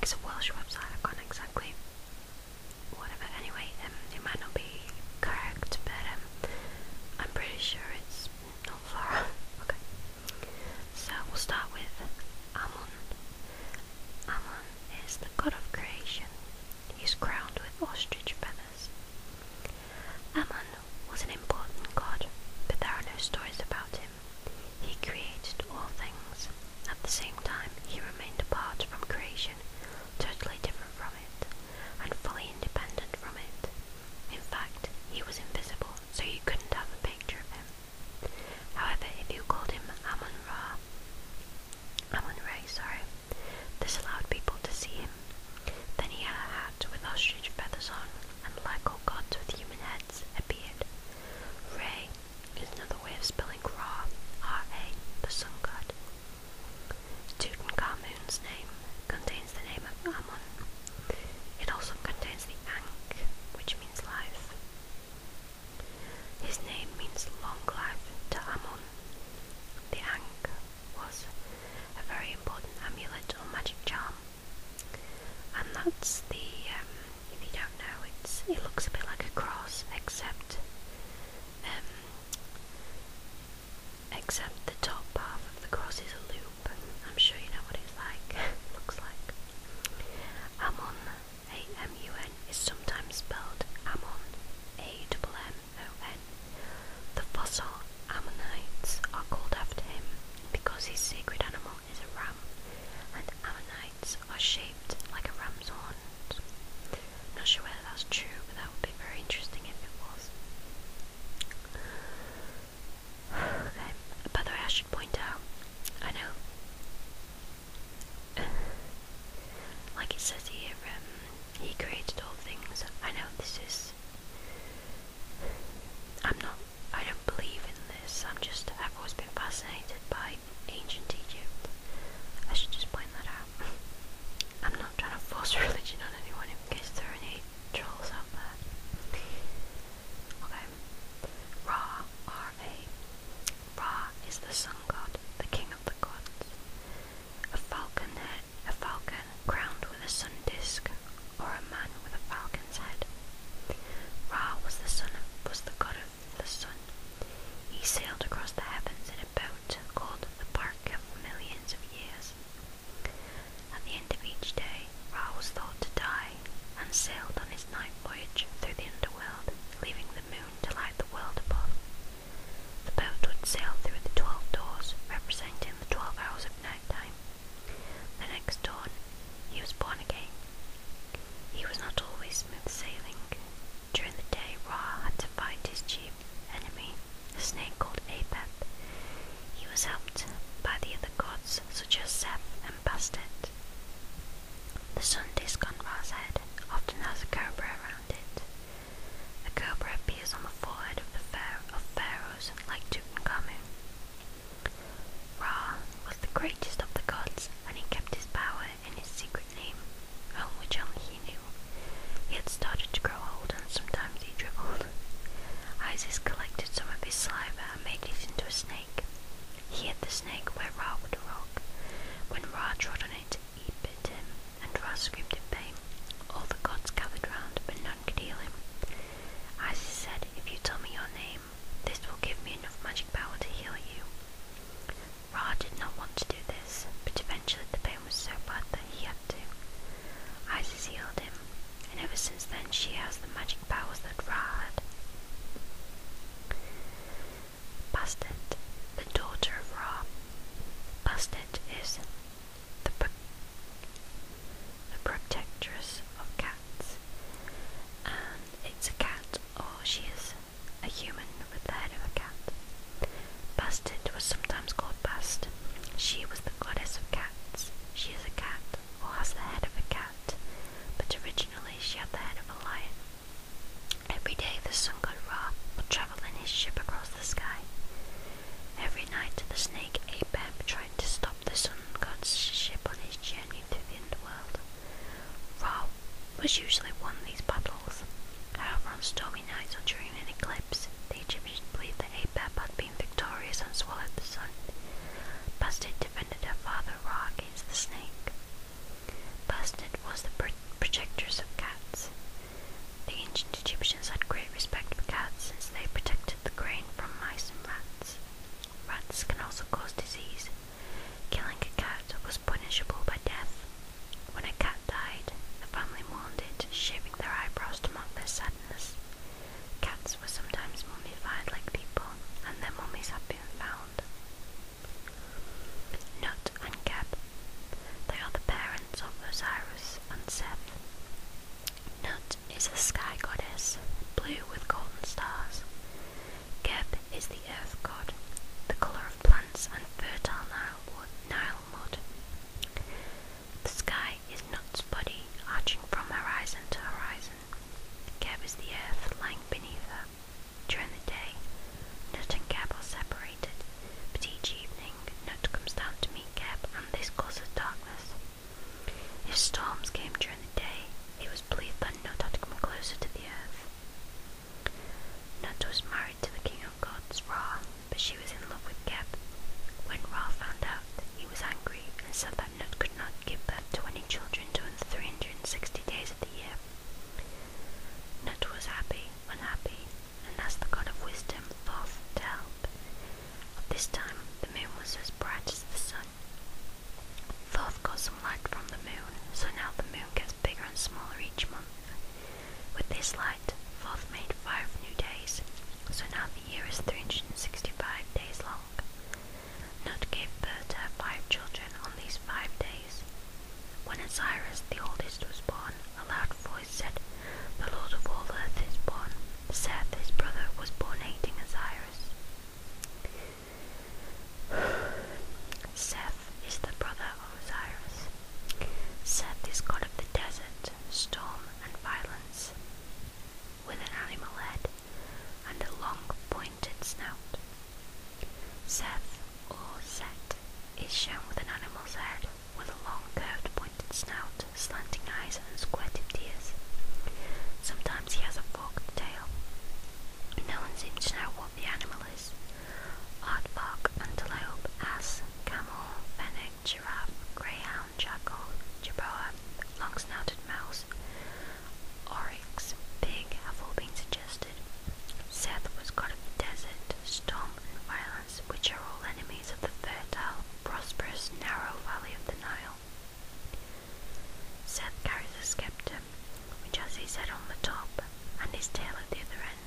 it's a Welsh website, I can't exactly, whatever, anyway, it might not be correct, but I'm pretty sure it's not far off. Okay, so we'll start with Amun. Amun is the god of creation. He's crowned with ostrich feathers. Amun was an important god, but there are no stories about him. He created all things. At the same time, he remained apart from creation, totally different from it, and fully independent from it. In fact, he was invisible, so you couldn't have a picture of him. However, if you called him Amun-Ra, this allowed people to see him. Then he had a hat with ostrich feathers on, and like all gods with human heads, a beard. Re is another way of spelling Ra, R-A, the sun god. Tutankhamun's name contains the name of Amun. It also contains the Ankh, which means life. His name means long life to Amun. The Ankh was a very important amulet or magic charm, and that's the, if you don't know, it looks a bit like a cross, except the top half of the cross is a loop. I'm sure you know what it's like, looks like. Amun, A-M-U-N, is sometimes spelled Ammon, A-M-M-O-N. The fossil Ammonites are called after him because his sacred animal is a ram, and Ammonites are shaped like a ram's horns. Not sure whether that's true, but that would be very interesting if it was. Okay. By the way, I should point out, I know, like it says here, he created all things. I know this is, I don't believe in this, I've always been fascinated by ancient Egypt. I should just point that out. I'm not trying to force religion on anyone in case there are any trolls out there. Okay. Ra, R-A. Ra is the sun god, the king of the gods. A falcon crowned with a sun disk, or a man with a falcon's head. Ra was the god of the sun. He sailed across the heavens in a boat called the Bark for millions of years. At the end of each day, Ra was thought to die, and sailed on his night voyage through the underworld, leaving the moon to light the world above. The boat would sail through the 12 doors, representing the 12 hours of night time. The next dawn, he was born again. He was not always smooth sailing. During the day, Ra had to fight his chief enemy, a snake called Apep. He was helped by the other gods, such as Seth and Bastet. The sun disk on Ra's head often has a cobra around it. A cobra appears on the forehead of pharaohs like Tutankhamun. Ra was the greatest of the gods, and he kept his power in his secret name, which only he knew. He had started to grow old, and sometimes he dribbled. Isis collected some of his saliva and made it into a snake. He hit the snake where Ra would rock. When Ra trod on it, he bit him, and Ra screamed in pain. All the gods gathered round, but none could heal him. Isis said, "If you tell me your name, this will give me enough magic power to heal you." Ra did not want to do this, but eventually the pain was so bad that he had to. Isis healed him, and ever since then she has the magic powers that Ra had. Bastet, the daughter of Ra. Bastet is the protectress of cats, and it's a cat, or she is a human with the head of a cat. Bastet was sometimes called Bast. She was the goddess of cats. She is a cat, or has the head of a cat, but originally she had the head of a lion. Every day the sun god Ra would travel in his ship across the sky. Every night the snake Apep tried to stop the sun god's ship on his journey through the underworld. Ra was usually won these battles. However, on stormy nights or during an eclipse, the Egyptians believed that Apep had been victorious and swallowed the sun. Bastet defended her father Ra against the snake. Bastet If storms came during the day, it was believed that Nut had come closer to the earth. Nut was married to the king of gods, Ra, but she was in love with Geb. When Ra found out, he was angry and said that Nut could not give birth to any children during the 360 days of the year. Nut was unhappy, and asked the god of wisdom, Thoth, to help. At this time, the moon was as bright as the sun. Thoth got some light from the moon, so now the moon gets bigger and smaller each month. With this light, Thoth made 5 new days, so now the year is 365 days long. Nut gave birth to her 5 children on these 5 days. When Osiris, the oldest, was born, a loud voice said, "The Lord of all earth is born." Seth, his brother, was born hating Osiris. Seth is the brother of Osiris. Seth is god of the desert, storm, and violence, with an animal head and a long, pointed snout. Seth, or Set, is shown with an animal's head, with a long, curved, pointed snout, slanting eyes, and square-tipped ears. Sometimes he has a forked tail. No one seems to know what the animal is. Aardvark, antelope, ass, camel, fennec, giraffe, greyhound, jackal, jerboa, long-snouted mouse, oryx, pig have all been suggested. Seth was god of the desert, storm, and violence, which are all enemies of the fertile, prosperous, narrow valley of the Nile. Seth carries a scepter, which has his head on the top and his tail at the other end.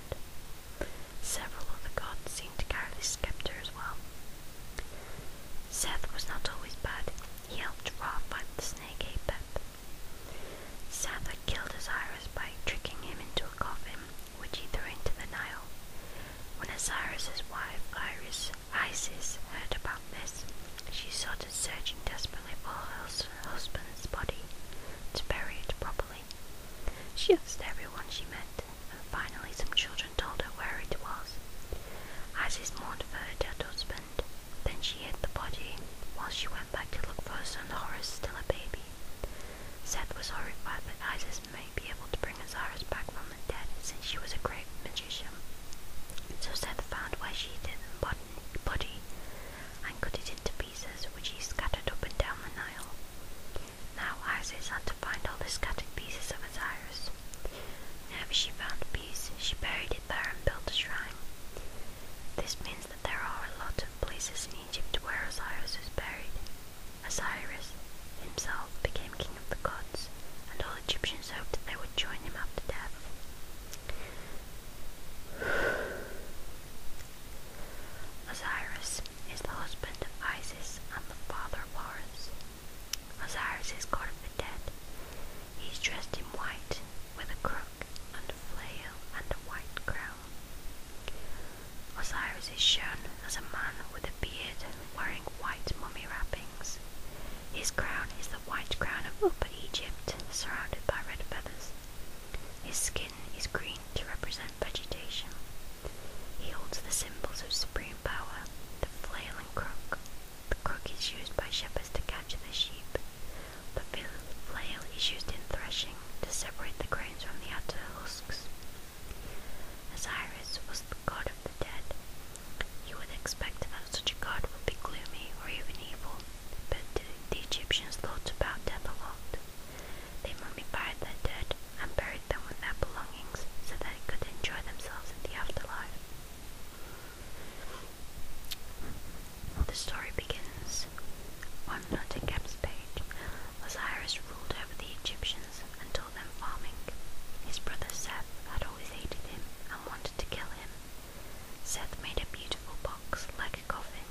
Several other gods seem to carry this scepter as well. Seth was not always bad. He helped Ra fight the snake Apep. Seth had killed Osiris by tricking him into a coffin, which he threw into the Nile. When Osiris's wife, Isis, heard about this, she started searching desperately for her husband's body to bury it properly. She asked everyone she met, and finally some children told her where it was. Isis mourned for her dead husband. Then she hid the body while she went back to look for her son Horus, still a baby. Seth was horrified that Isis may be able to bring Osiris back from the dead, since she was a great magician. So Seth found where she hid the body and cut it into pieces, which he scattered up and down the Nile. Now Isis had to find all the scattered pieces of Osiris. Whenever she found a piece, she buried it there and built a shrine. This means that there are a lot of places in Egypt where Osiris is buried. Osiris himself became king of the gods, and all Egyptians hoped that they would join him after death. Osiris is the husband of Isis and the father of Horus. Osiris is god of the dead. He is dressed in white, with a crook and a flail and a white crown. Osiris is shown as a man with a beard, wearing white mummy wrappings. His crown is the white crown of Upper Egypt, surrounded by red feathers. His skin is green to represent vegetation. He holds the symbols of supreme power, the flail and crook. The crook is used by shepherds to catch their sheep. The flail is used in threshing to separate the grains from the outer husks. Osiris was the god of the dead. You would expect that such a god would be gloomy or even evil, but the Egyptians thought about death a lot. They mummified their dead and buried them with their belongings so that they could enjoy themselves in the afterlife. The story begins on Nut and Geb's page. Osiris ruled over the Egyptians and taught them farming. His brother Seth had always hated him and wanted to kill him. Seth made a beautiful box like a coffin,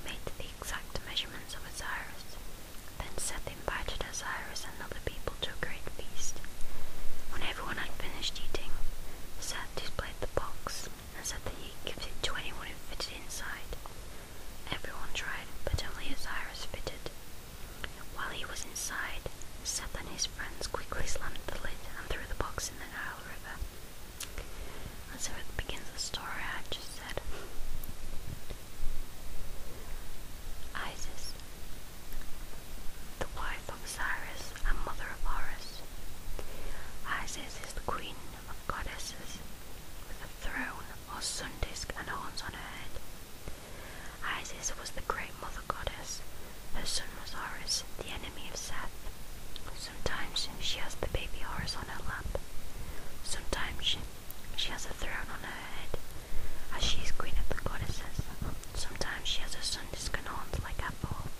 made to the exact measurements of Osiris. Then Seth invited Osiris and other people to a great feast. When everyone had finished eating, Seth displayed the box and said that he gives it to anyone who fitted inside. Everyone tried, but only Osiris fitted. While he was inside, Seth and his friends quickly slammed the lid and threw the box in the Nile River. And so it begins the story I just said. Isis, the wife of Osiris and mother she has the baby Horus on her lap. Sometimes she has a throne on her head, as she is queen of the goddesses. Sometimes she has a sun disk and horns like Hathor.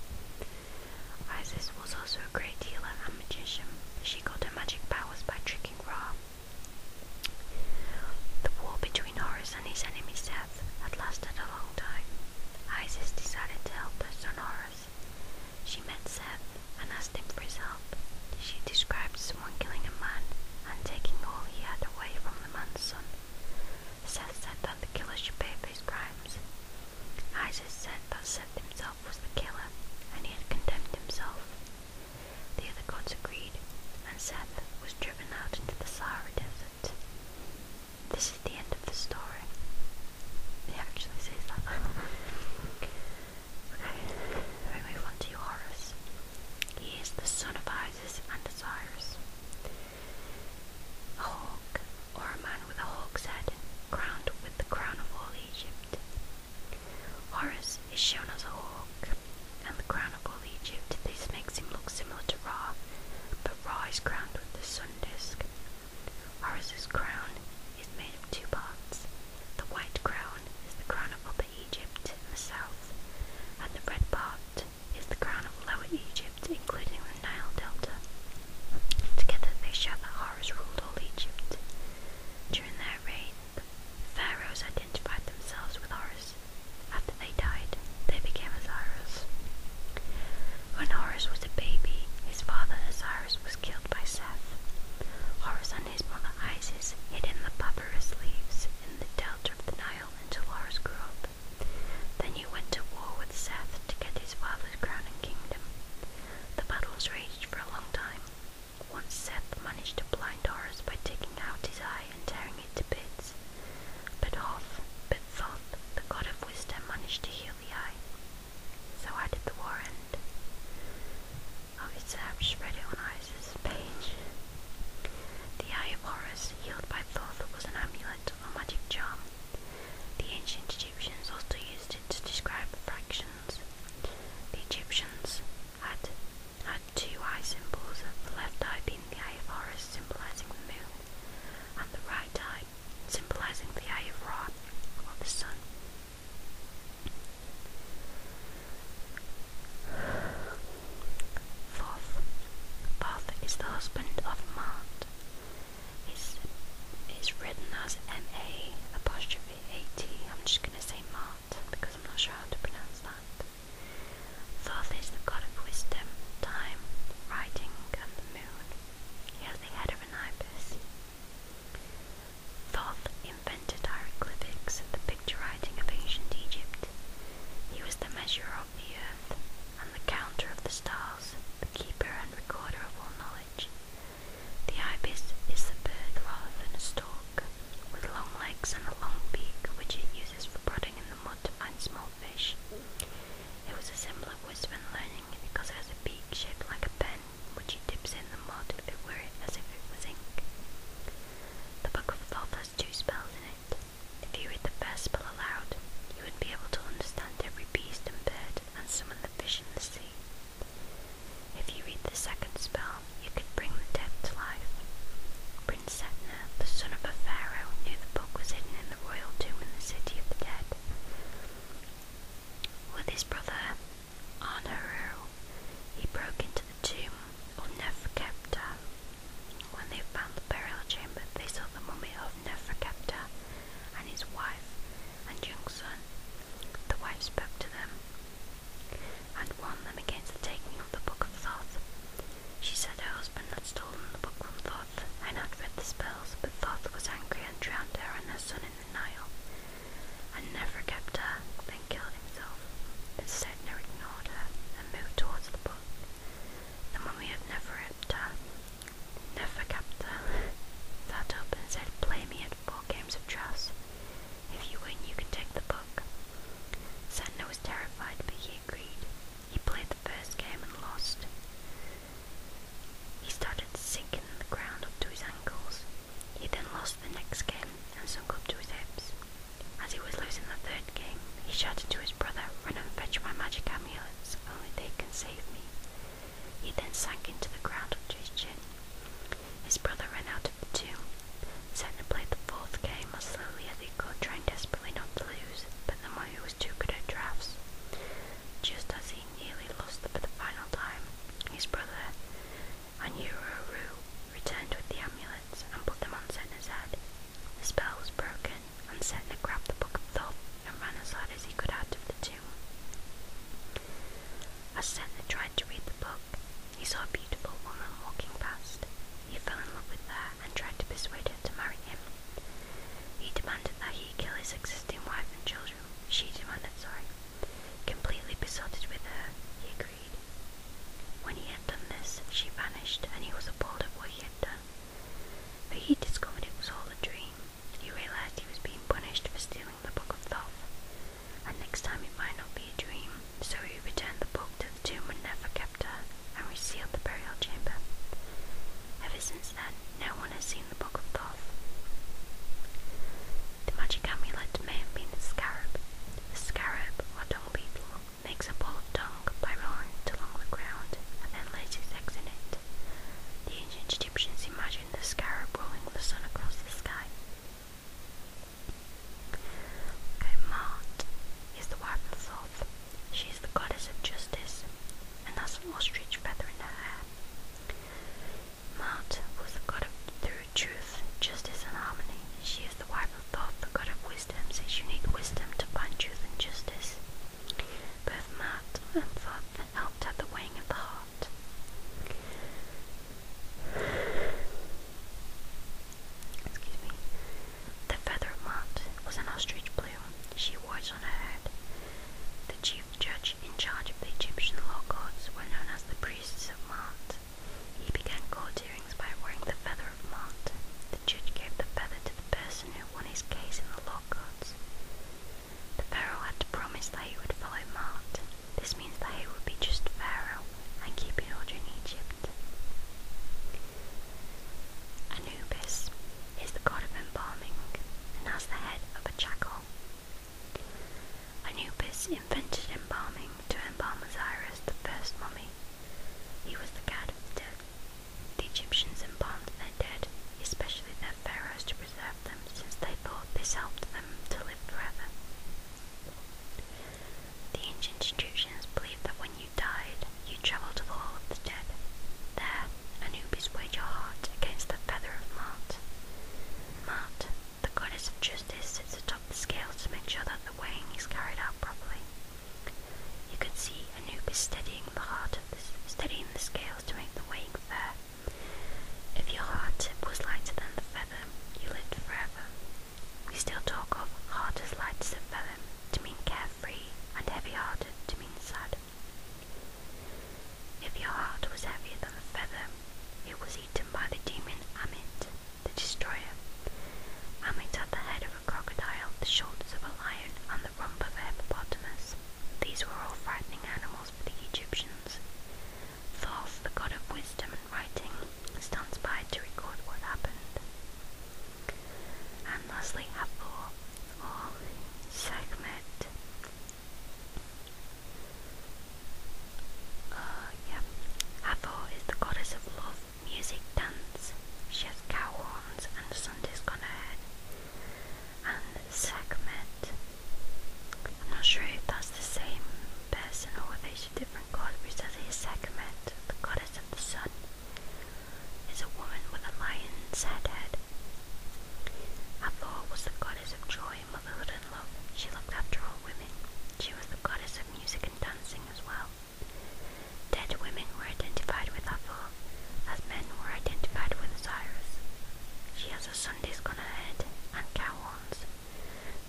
Isis was also a great healer and magician. She got her magic powers by tricking Ra. The war between Horus and his enemy Seth had lasted a long time. Isis decided to help her son Horus. She met Seth and asked him for his help. She described someone killing a man and taking all he had away from the man's son. Seth said that the killer should pay for his crimes. Isis said that Seth himself was the killer and he had condemned himself. The other gods agreed, and Seth was driven out into the Sahara Desert. This is the end of the story. It actually says that. Okay, we move on to Horus. He is the son of Isis and Osiris. A hawk, or a man with a hawk's head, crowned with the crown of all Egypt. Horus is shown as a hawk, and the crown of all Egypt. This makes him look similar to Ra, but Ra is crowned with the sun disk. Horus's crown is made of two parts. The white crown is the crown of Upper Egypt in the south, and the red part is the crown of Lower Egypt, including the Nile Delta. Together they show that Horus ruled all Egypt. During their reign, the pharaohs identified themselves with Horus. After they died, they became Osiris. When Horus was a baby, his father Osiris was killed by Seth. Horus and his mother Isis hid in the papyrus leaves in the delta of the Nile until Horus grew up. Then he went to war with Seth to get his father's crown and kingdom. The battles raged for a long time. Once Seth managed to blind Horus by taking out his eye and tearing it to bits. But Thoth, the god of wisdom, managed to heal the eye. So how did the war end? Obviously I've just read it on Isis' page. The eye of Horus, healed by Thoth, was an amulet or magic charm. The ancient Egyptians also used it to describe fractions. The Egyptians had two eye symbols, the left eye being the eye of Horus, symbolizing the moon, and the right eye symbolizing the eye of Ra, or the sun. Thoth is the husband of Mart. It's written as M-A''AT. I'm just going to say Mart because I'm not sure how to pronounce that. Thoth is the god of wisdom, time, writing, and the moon. He has the head of an ibis. Thoth invented hieroglyphics, the picture writing of ancient Egypt. He was the measurer of the earth and the counter of the stars, the keeper and recorder of all knowledge. The ibis is the bird rather than a stork, with long legs and a long beak which it uses for prodding in the mud to find small fish. It was a symbol of wisdom and learning because it has a beak since then, no one has seen the Book of Thoth. The magic amulet may have been the scarab. The scarab, or dung beetle, makes a ball of dung by rolling it along the ground and then lays its eggs in it. The ancient Egyptians imagined the scarab rolling the sun across the sky. Okay, Mart is the wife of Thoth. She is the goddess of justice and has an ostrich feather in her hair. Mart was the god of truth, justice and harmony. She is the wife of Thoth, the god of wisdom, since you need wisdom to find truth and justice. Both Mart and Thoth helped at the weighing of the heart. Excuse me. The feather of Mart was an ostrich plume. She wore it on her head. The chief judge in charge of the Egyptian law courts were known as the priests of Mart. He began court hearings by wearing the feather of Mart. The judge gave the feather to the person who won his case in the law courts. The pharaoh had to promise that he would follow Mart. This means that he would be just pharaoh and keep in order in Egypt. Anubis is the god of embalming and has the head of a jackal. Anubis invented embalming to embalm Osiris, the first mummy. He was the god of the dead. The Egyptians embalmed their dead, especially their pharaohs, to preserve them, since they thought this helped them to live forever. The ancient Egyptians believed that when you died, you travelled to the hall of the dead. There, Anubis weighed your heart against the feather of Mart. Mart, the goddess of justice, sits atop the scales to make sure that the weighing is carried out properly. You could see Anubis steadying the scales to make the weighing fair. If your heart was lighter than the feather, you lived forever. We still talk of heart as light as a feather to mean carefree, and heavy-hearted to mean sad. If your heart was heavier than the feather, it was eaten by the demon Arn't, the destroyer. Arn't had the head of a crocodile, the shoulders of a lion, and the rump of a hippopotamus. These were all frightening animals for the Egyptians. Thoth, the god of wisdom and writing, stands by to record what happened. And lastly, Hathor, or Sekhmet. Hathor is the goddess of love, music, dance. She has cow horns and a sun disk on her head. And Sekhmet, I'm not sure if that's the same person or whether it's a different god, but it says here Sekhmet, the goddess of the sun, is a woman with a lion's head. Hathor was the goddess of joy, motherhood and love. She looked after all women. She was the goddess of music and dancing as well. Dead women were identified with Hathor, as men were identified with Osiris. She has a sun disk on her head and cow horns.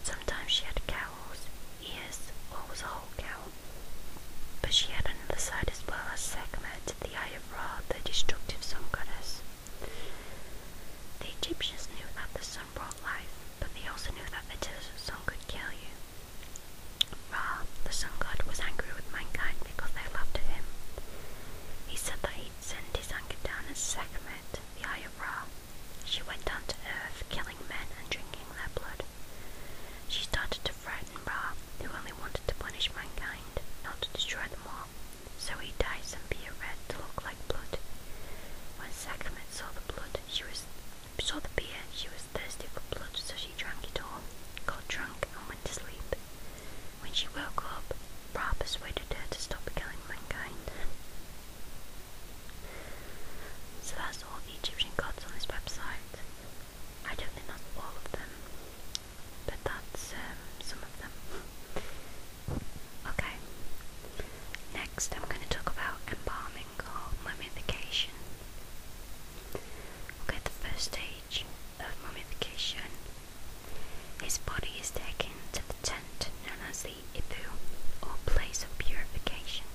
Sometimes she had cows, ears, or was a whole cow. But she had another side as well as Sekhmet, the eye of Ra, the destructive sun goddess. The Egyptians knew that the sun brought life, but they also knew that the desert sun could kill you. Ra, the sun god, was angry with mankind because they laughed at him. He said that he'd send his anger down as Sekhmet, the eye of Ra. She went down to earth, killing men and drinking their blood. She started to frighten Ra, who only wanted to punish mankind, not to destroy them all. So he dyed some beer red to look like blood. When Sekhmet saw the beer, she was thirsty for blood, so she drank it all, got drunk and went to sleep. When she woke up, Ra persuaded her to stop killing mankind. So that's all the Egyptian gods on this website. I don't think that's all of them, but that's some of them. Okay, next I'm going to talk about embalming or mummification. Okay, the first stage of mummification. His body is taken to the tent known as the Ibu, or place of purification.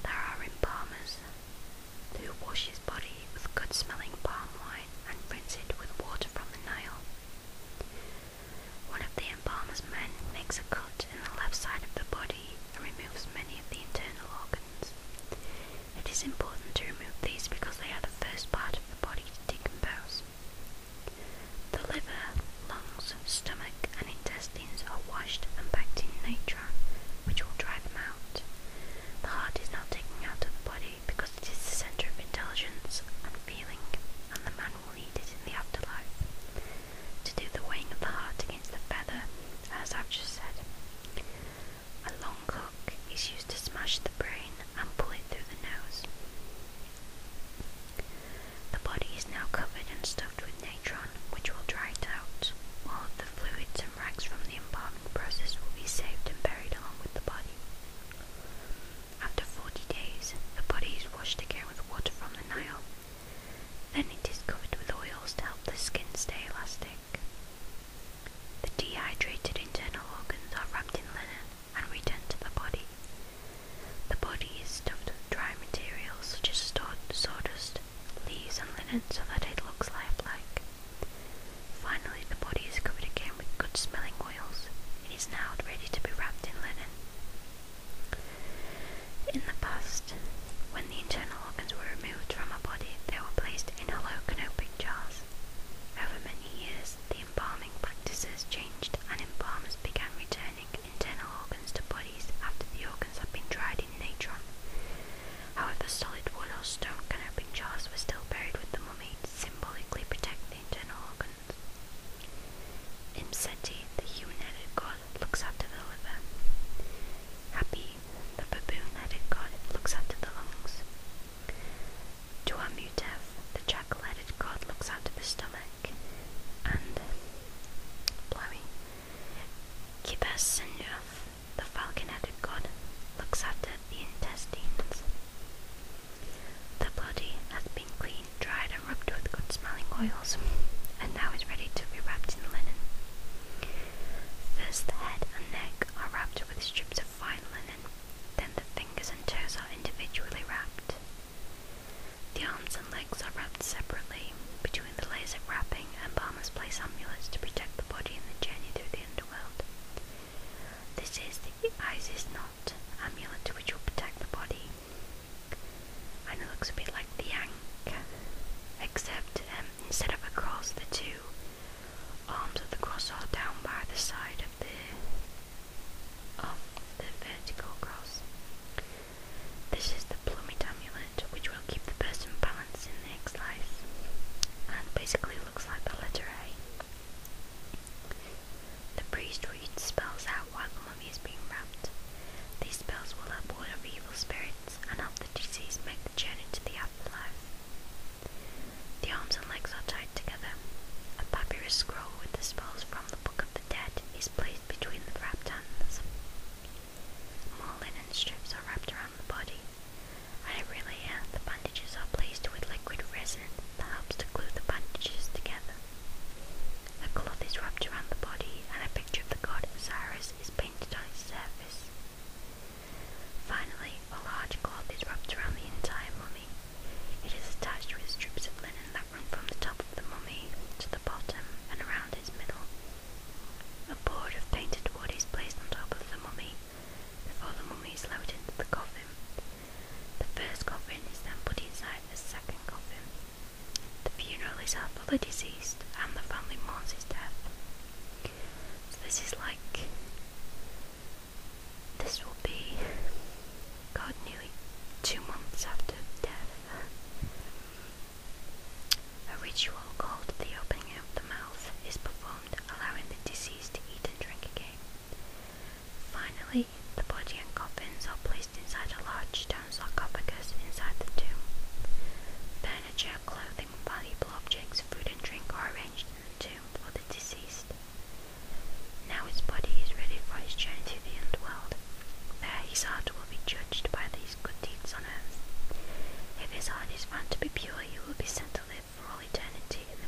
There are embalmers who wash his body with good-smelling palm wine and rinse it with water from the Nile. One of the embalmer's men makes a cut in the left side of the body and removes many of the internal organs. It is important to remove these because they are the first part of the body stuffed with natron, which will dry it out. All of the fluids and rags from the embalming process will be saved and buried along with the body. After 40 days, the body is washed again with water from the Nile. Then it is covered with oils to help the skin stay elastic. The dehydrated internal organs are wrapped in linen and returned to the body. The body is stuffed with dry materials such as sawdust, leaves and linen so that it looks lifelike. Finally, the body is covered again with good-smelling oils. It is now ready to be wrapped in linen. In the past, when the internal organs were removed from a body, they were placed in hollow canopic jars. Over many years, the embalming practices changed and embalmers began returning internal organs to bodies after the organs had been dried in natron. However, solid wood or stone canopic jars were still buried with the mummy to symbolically protect the internal organs. In Seti, the human-headed god looks after the liver. Happy, the baboon-headed god looks after the lungs. Tuamutef, the jackal-headed god looks after the stomach. And Kibas-Senuaf, the falcon-headed god, looks after the intestines. The body has been cleaned, dried and rubbed with good-smelling oils, and now is ready to be wrapped in linen. First the head and neck are wrapped with strips of fine linen, then the fingers and toes are individually wrapped. The arms and legs are wrapped separately. Between the layers of wrapping, embalmers place amulets to protect the body in the journey through the underworld. This is the Isis knot amulet which will protect the body. And it looks a bit like the Ankh, except instead of a cross, the two arms of the cross are down by the side of the vertical cross. This is the plummet amulet, which will keep the person balanced in the next life, and basically looks like the letter A. The priest reads spells out while the mummy is being wrapped. These spells will help ward off evil spirits and help the deceased make the journey to the afterlife. The arms and legs are tied together. A papyrus scroll with the spells from the Book of the Dead is placed between the wrapped hands. More linen strips are wrapped around the body. At every layer, the bandages are placed with liquid resin that helps to glue the bandages together. A cloth is wrapped around the body and a picture of the god Osiris is painted on its surface. Finally, a large cloth is wrapped around the entire mummy. It is attached with strips of linen that run from the top of the mummy to the bottom and around its middle. A board of painted wood is placed on top of the mummy before the mummy is lowered into the coffin. The first coffin is then put inside the second coffin. The funeral is held for the deceased and the family mourns his death. So this is like, this will be, God, nearly 2 months after death. A ritual called the opening of the mouth is performed, allowing the deceased to eat and drink again. Finally, the body and coffins are placed inside a large stone sarcophagus inside the tomb. Furniture, clothing, valuable objects, food and drink are arranged in the tomb for the deceased. Now his body is ready for his journey to the underworld. There his heart will be judged by these good deeds on earth. If his heart is found to be pure, he will be sent to live for all eternity in the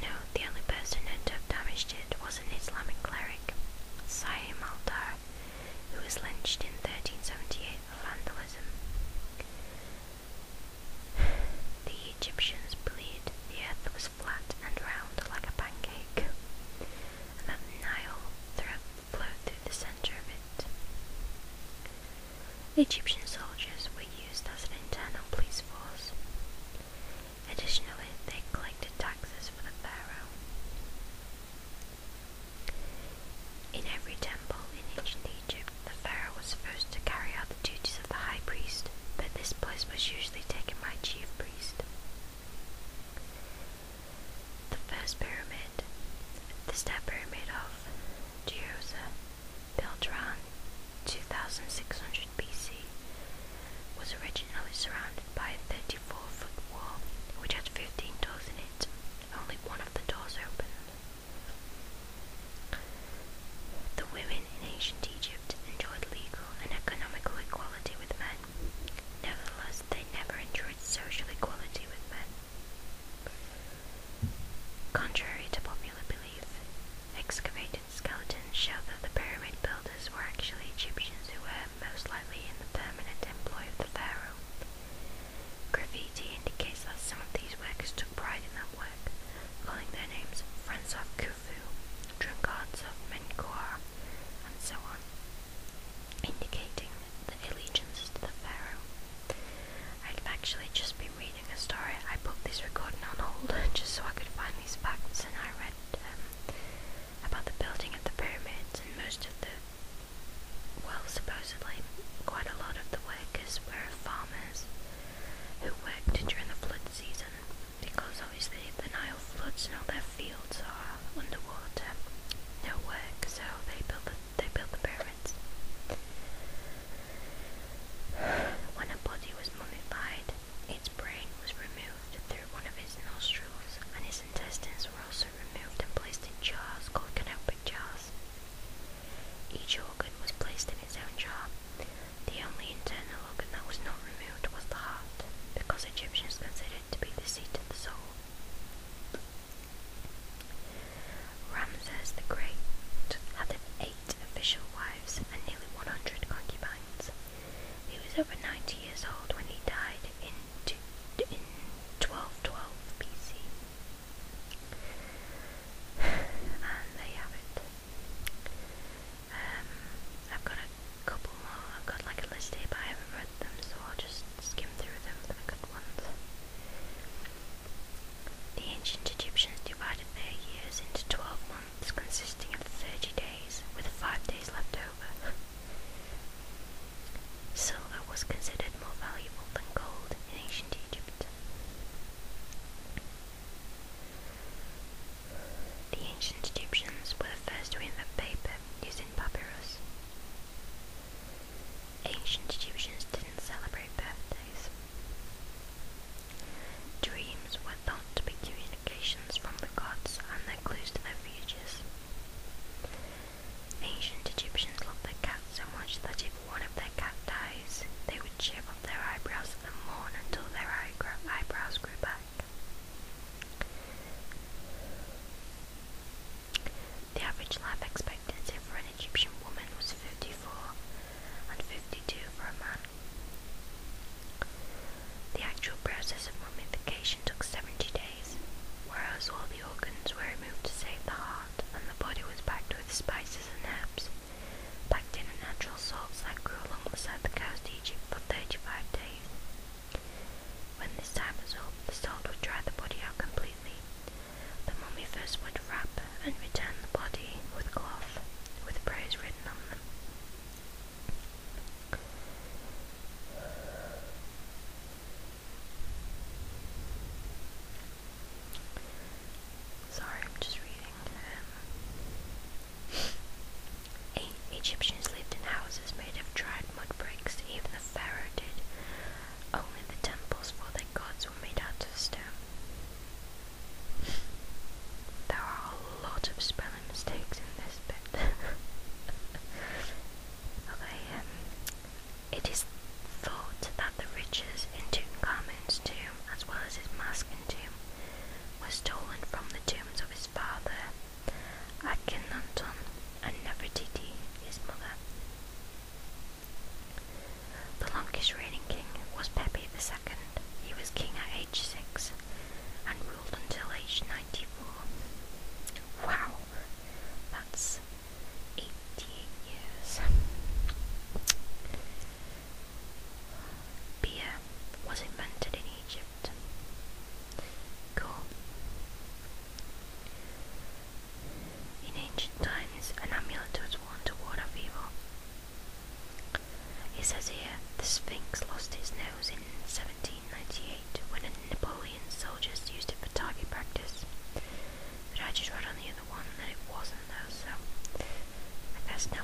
know, the only person known to have damaged it was an Islamic cleric, Saim al-Dar, who was lynched in 1378 for vandalism. The Egyptians believed the earth was flat and round like a pancake, and that the Nile flowed through the centre of it. Egyptian soldiers were used as an internal police force. Additionally, they collected taxes for the pharaoh. In every temple in ancient Egypt, the pharaoh was supposed to carry out the duties of the high priest, but this place was usually taken by a chief priest. The first pyramid, the Star Pyramid of Djoser, built around 2600 BC, was originally surrounded by a 34-foot wall which had 15 doors in it. Only one of the doors opened. The women in ancient Egypt enjoyed legal and economical equality with men. Nevertheless, they never enjoyed social equality with men. Contrary to popular belief, excavated skeletons show that the pyramid builders were actually Egyptians who were most likely in the permanent employ of the pharaoh. Graffiti indicates that some of these workers took pride in that work, calling their names Friends of Khufu, Drunkards of Menkaure, and so on, indicating the allegiance to the pharaoh. I'd actually just been reading a story. I put this recording on hold just so I could find these facts, and I read about the building of the pyramids, and most of the, well, supposedly, quite a lot of the workers were farmers who worked during the flood season, because obviously if the Nile floods and all their fields are underwater, no work, so they built the pyramids. When a body was mummified, its brain was removed through one of his nostrils, and his intestines were also removed and placed in jars called canopic jars. Each organ was placed in its own jar. The only internal organ that was not removed was the heart, because Egyptians considered it to be the seat of the soul. here. The Sphinx lost its nose in 1798 when a Napoleon soldiers used it for target practice. But I just read on the other one that it wasn't though, so I guess no